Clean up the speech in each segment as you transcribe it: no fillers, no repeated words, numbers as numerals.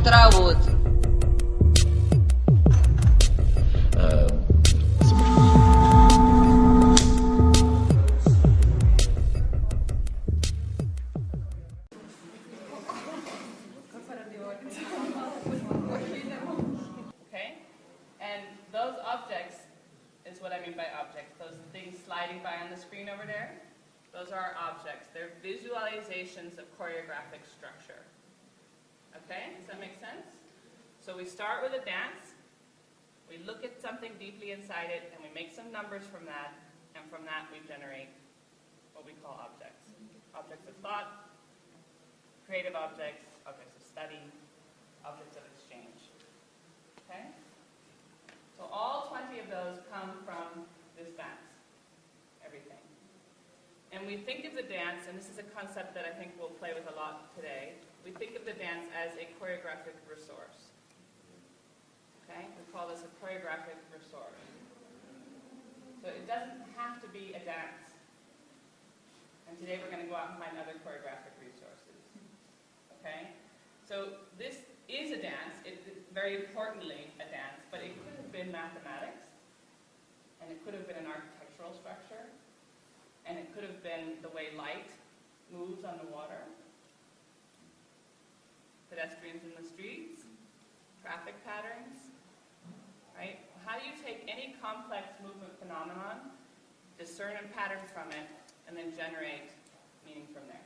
travut. Okay? And those objects is what I mean by objects. Those things sliding by on the screen over there, those are our objects. They're visualizations of choreographic structure. Okay? Does that make sense? So we start with a dance, we look at something deeply inside it, and we make some numbers from that, and from that we generate what we call objects. Objects of thought, creative objects, objects of study, objects of exchange. Okay? So all 20 of those come from this dance, everything. And we think of the dance, and this is a concept that I think we'll play with a lot today, we think of the dance as a choreographic resource. Okay? We call this a choreographic resource. So it doesn't have to be a dance. And today we're going to go out and find other choreographic resources. Okay? So this is a dance, very importantly a dance, but it could have been mathematics, and it could have been an architectural structure, and it could have been the way light moves on the water, pedestrians in the streets, traffic patterns, right? How do you take any complex movement phenomenon, discern a pattern from it, and then generate meaning from there?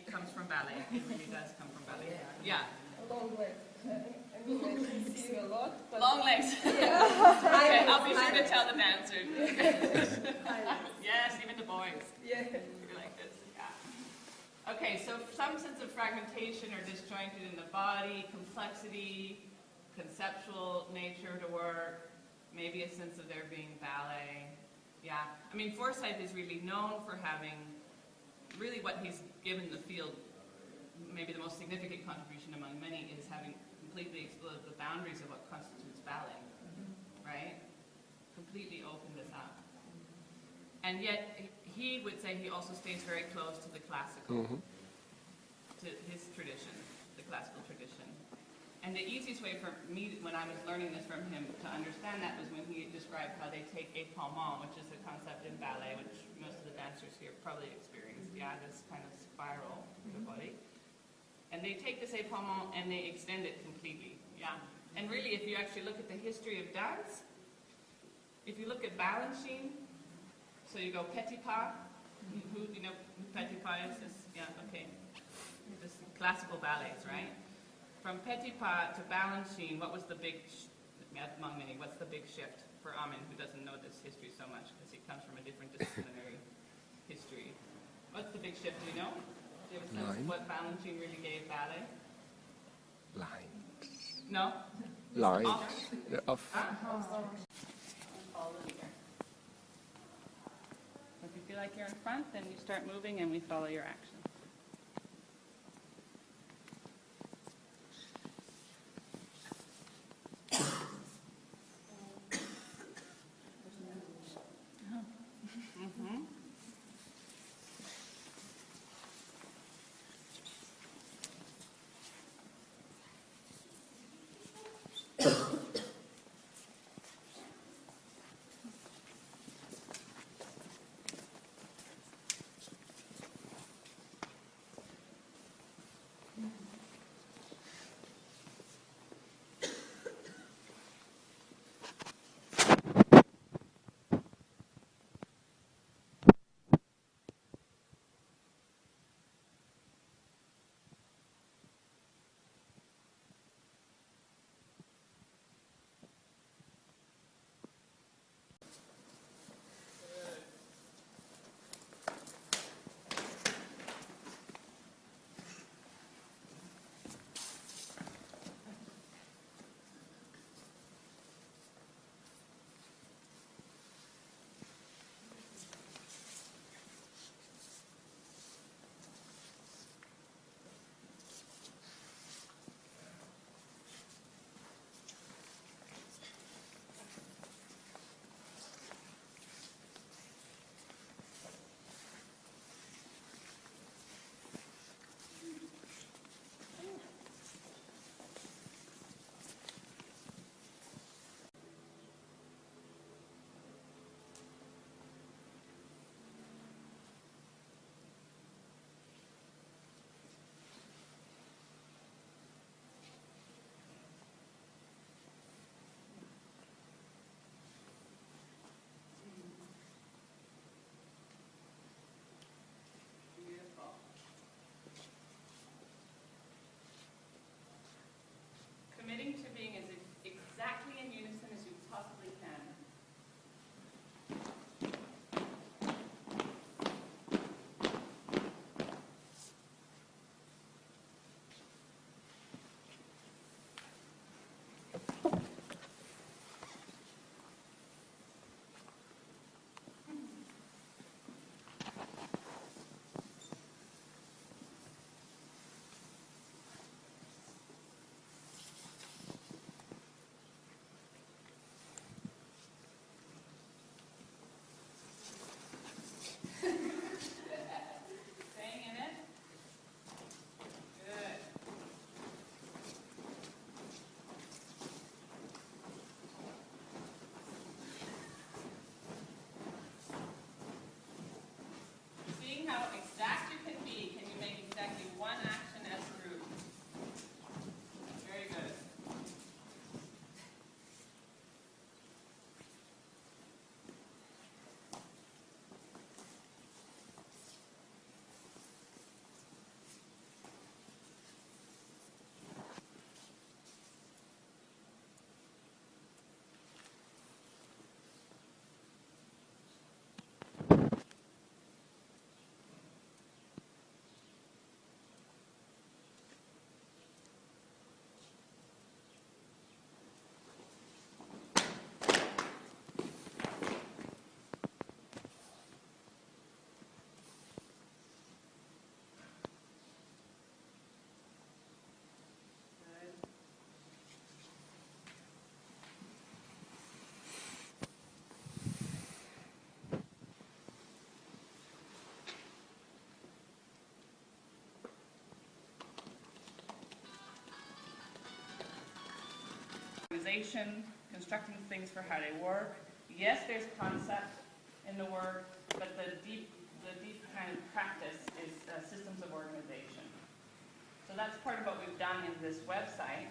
Comes from ballet. It really does come from ballet. Yeah. Long legs. I mean, I see a lot. But long legs. Yeah. Okay, I'll be sure to tell the dancers. Yes, even the boys. Yeah. You're like this. Yeah. Okay, so some sense of fragmentation or disjointed in the body, complexity, conceptual nature to work, maybe a sense of there being ballet. Yeah. I mean, Forsyth is really known for having really what he's given the field, maybe the most significant contribution among many, is having completely explored the boundaries of what constitutes ballet, right? Completely opened this up. And yet, he would say he also stays very close to the classical, to his tradition, the classical tradition. And the easiest way for me, when I was learning this from him, to understand that was when he described how they take épaulement, which is a concept in ballet, which most of the dancers here probably experienced, this kind of spiral in the body. And they take this épaulement and they extend it completely, And really, if you actually look at the history of dance, if you look at balancing, so you go petit pas, who petit pas is? Okay. This classical ballets, right? From petit pas to balancing, what was the big, among many, what's the big shift for Amin, who doesn't know this history so much, because he comes from a different disciplinary history? What's the big shift, do you know? Do you have a sense of what balancing really gave ballet? Lines. No? Lines. Off. Off. Follow the leader. So if you feel like you're in front, then you start moving and we follow your action. Committing to being as exactly in unison as you possibly can. Staying in it. Good. Seeing how exact you can be, can you make exactly one action as a group? Very good. Organization, constructing things for how they work. Yes, there's concept in the work, but the deep kind of practice is systems of organization. So that's part of what we've done in this website,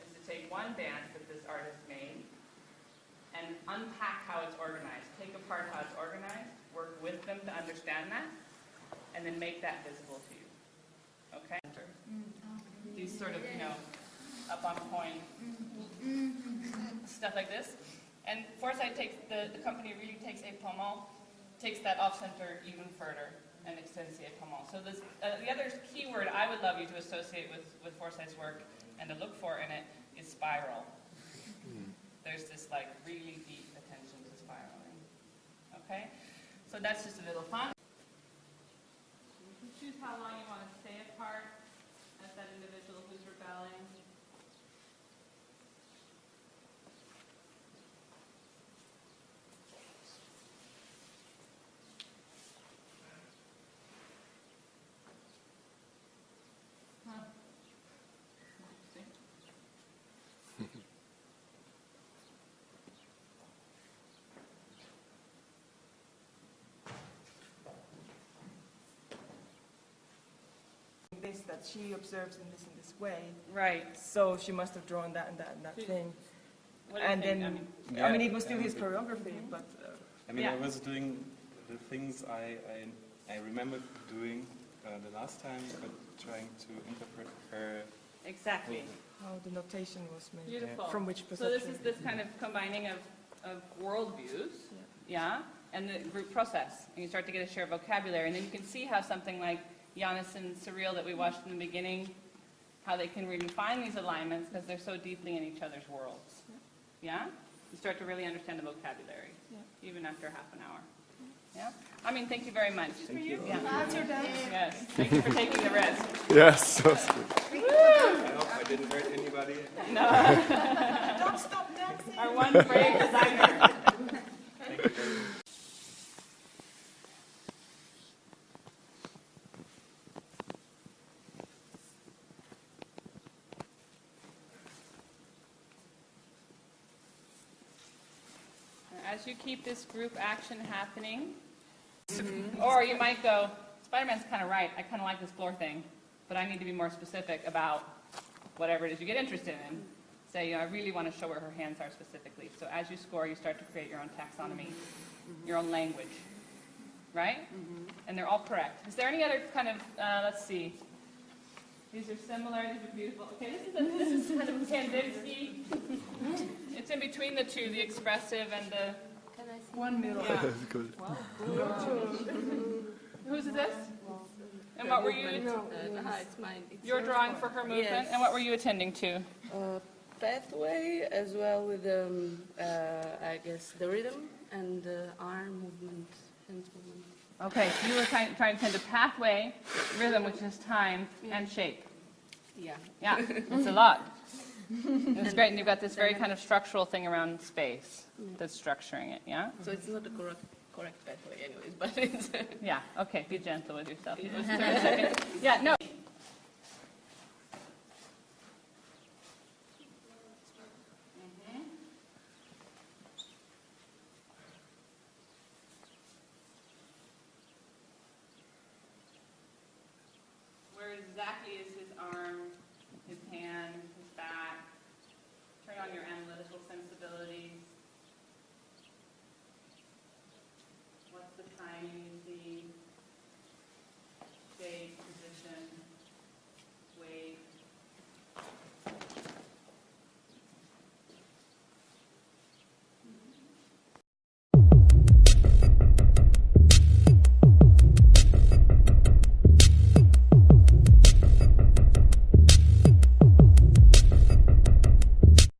is to take one dance that this artist made and unpack how it's organized. Take apart how it's organized, work with them to understand that, and then make that visible to you. Okay? These sort of, up on point, stuff like this. And Foresight takes, the company really takes a pommel takes that off-center even further and extends the épaulement. So this, the other key word I would love you to associate with Forsyth's work and to look for in it is spiral. There's this like really deep attention to spiraling. Okay? So that's just a little fun. You can choose how long you want to stay apart as that individual who's rebelling. This that she observes in this way. Right. So she must have drawn that and that and that thing. What do you And think? then, I mean, it was still his choreography, but. I mean, Yeah. I was doing the things I remember doing the last time, but trying to interpret her. Exactly. How the notation was made. Beautiful. From which So perception. this is this kind of combining of worldviews, yeah, and the group process. And you start to get a shared vocabulary. And then you can see how something like Janus and Surreal that we watched in the beginning, how they can really find these alignments because they're so deeply in each other's worlds. Yeah? You start to really understand the vocabulary, even after half an hour. Yeah? I mean, thank you very much. Thank you. Yeah. Amsterdam. Yes. Thank you for taking the risk. Yes, so sweet. I hope I didn't hurt anybody. No. Don't stop dancing. Our one brave designer. Thank you very much. As you keep this group action happening, or you might go, Spider-Man's kind of right, I kind of like this floor thing, but I need to be more specific about whatever it is you get interested in. Say, I really want to show where her hands are specifically. So as you score, you start to create your own taxonomy, your own language, right? And they're all correct. Is there any other kind of, let's see, these are similar, these are beautiful. Okay, this is kind of Kandinsky. It's in between the two, the expressive and the... One middle. Yeah. That's good. Whose is this? And what were you... It's mine. You're drawing for her movement, Yes. and what were you attending to? Pathway as well with, I guess, the rhythm and the arm movement, hands movement. Okay, so you were trying to attend to pathway, rhythm, which is time, and shape. Yeah. Yeah, it's a lot. It's great, and you've got this very kind of structural thing around space that's structuring it, yeah? So it's not the correct pathway anyways, but it's... Yeah, okay, be gentle with yourself. It was 30 seconds. Yeah, no.